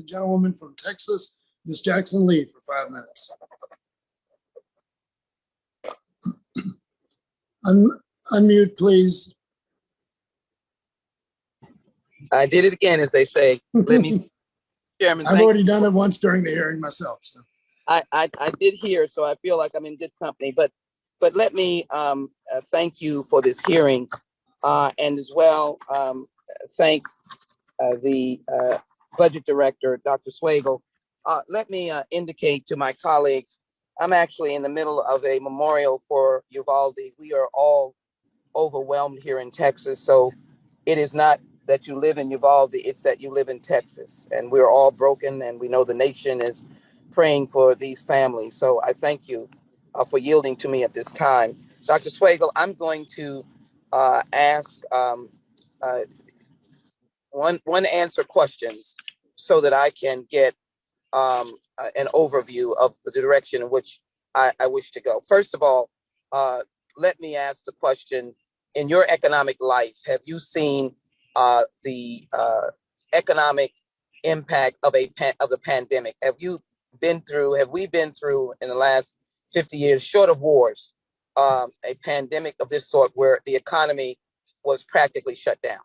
gentlewoman from Texas, Ms. Jackson Lee, for 5 minutes. Unmute, please. I did it again, as they say. Let me, Chairman. I've already done it once during the hearing myself. So. I did hear, so I feel like I'm in good company. But let me thank you for this hearing, and as well thank the budget director, Dr. Swagel. Let me indicate to my colleagues, I'm actually in the middle of a memorial for Uvalde. We are all overwhelmed here in Texas, so it is not that you live in Uvalde, it's that you live in Texas, and we're all broken, and we know the nation is praying for these families. So I thank you for yielding to me at this time. Dr. Swagel, I'm going to ask one answer questions so that I can get an overview of the direction in which I wish to go. First of all, let me ask the question, in your economic life, have you seen the economic impact of the pandemic? Have we been through in the last 50 years, short of wars, a pandemic of this sort where the economy was practically shut down?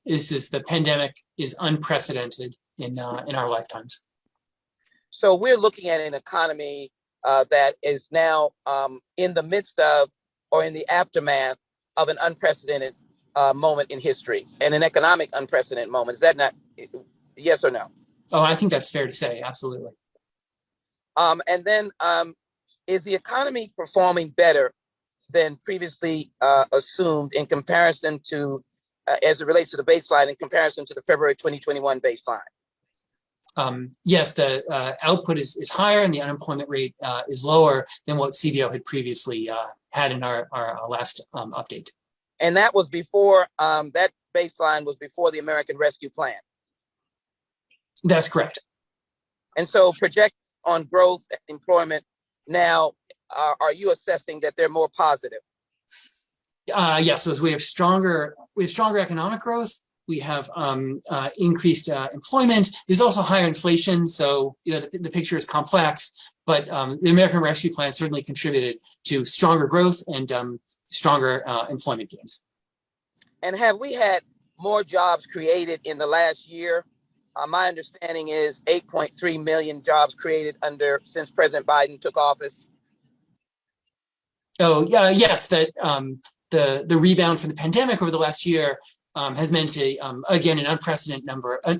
The pandemic is unprecedented in our lifetimes. So we're looking at an economy that is now in the midst of, or in the aftermath of, an unprecedented moment in history, and an economic unprecedented moment. Is that not, yes or no? Oh, I think that's fair to say. Absolutely. And then is the economy performing better than previously assumed in comparison to, as it relates to the baseline, in comparison to the February 2021 baseline? Yes, the output is higher and the unemployment rate is lower than what CBO had previously had in our last update. And that was before, that baseline was before the American Rescue Plan. That's correct. And so project on growth and employment now, are you assessing that they're more positive? Yes, so as we have stronger economic growth, we have increased employment. There's also higher inflation, so the picture is complex. But the American Rescue Plan certainly contributed to stronger growth and stronger employment gains. And have we had more jobs created in the last year? My understanding is 8.3 million jobs created since President Biden took office. Oh, yeah, yes, that the rebound from the pandemic over the last year has meant again an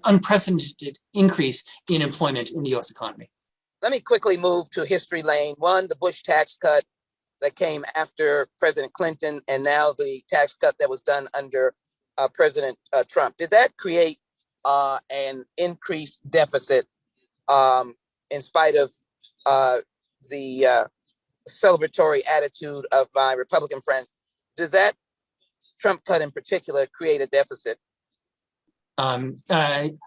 unprecedented increase in employment in the U.S. economy. Let me quickly move to history lane. One, the Bush tax cut that came after President Clinton, and now the tax cut that was done under President Trump. Did that create an increased deficit in spite of the celebratory attitude of my Republican friends? Did that Trump cut in particular create a deficit?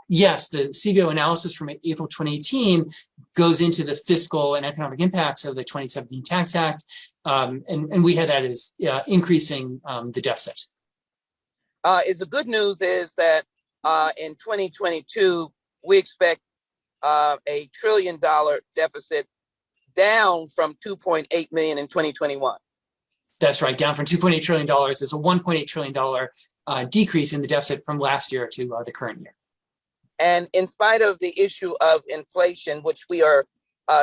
Yes, the CBO analysis from April 2018 goes into the fiscal and economic impacts of the 2017 Tax Act, and we had that as increasing the deficit. The good news is that in 2022, we expect a $1 trillion deficit, down from 2.8 million in 2021. That's right, down from $2.8 trillion. There's a $1.8 trillion decrease in the deficit from last year to the current year. And in spite of the issue of inflation, which we are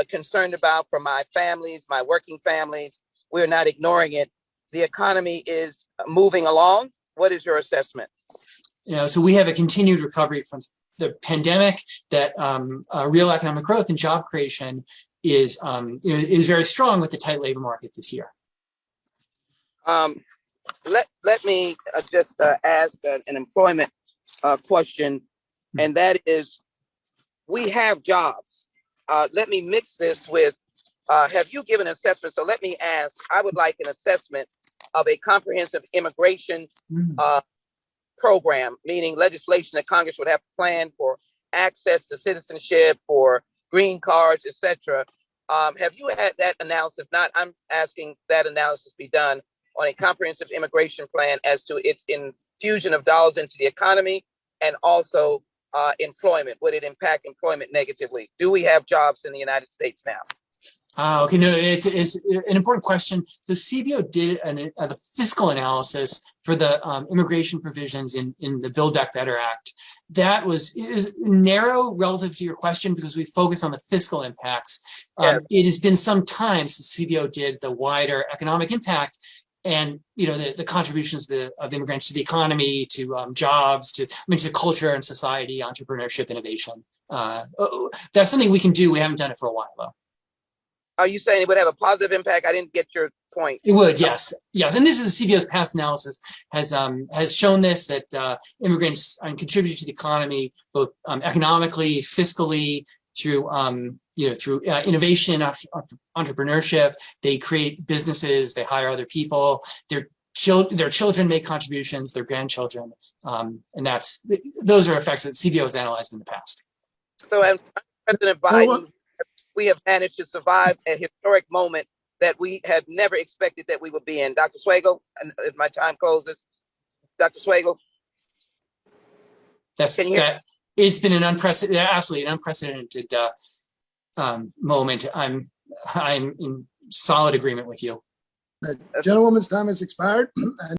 concerned about for my families, my working families, we're not ignoring it. The economy is moving along. What is your assessment? So we have a continued recovery from the pandemic. That real economic growth and job creation is very strong with the tight labor market this year. Let me just ask an employment question, and that is, we have jobs. Let me mix this with, have you given an assessment? So let me ask, I would like an assessment of a comprehensive immigration program, meaning legislation that Congress would have to plan for access to citizenship, for green cards, etc. Have you had that analysis? If not, I'm asking that analysis be done on a comprehensive immigration plan as to its infusion of dollars into the economy, and also employment? Would it impact employment negatively? Do we have jobs in the United States now? Okay, no, it's an important question. So CBO did the fiscal analysis for the immigration provisions in the Build Back Better Act. That is narrow relative to your question because we focus on the fiscal impacts. Yes. It has been some time since CBO did the wider economic impact and the contributions of immigrants to the economy, to jobs, to culture and society, entrepreneurship, innovation. That's something we can do. We haven't done it for a while though. Are you saying it would have a positive impact? I didn't get your point. It would, yes. And this is CBO's past analysis has shown this, that immigrants contribute to the economy both economically, fiscally, through innovation, entrepreneurship. They create businesses, they hire other people. Their children make contributions, their grandchildren, and those are effects that CBO has analyzed in the past. So, as President Biden, we have managed to survive a historic moment that we had never expected that we would be in. Dr. Swagel, and as my time closes, Dr. Swagel. It's been absolutely an unprecedented moment. I'm in solid agreement with you. The gentlewoman's time has expired.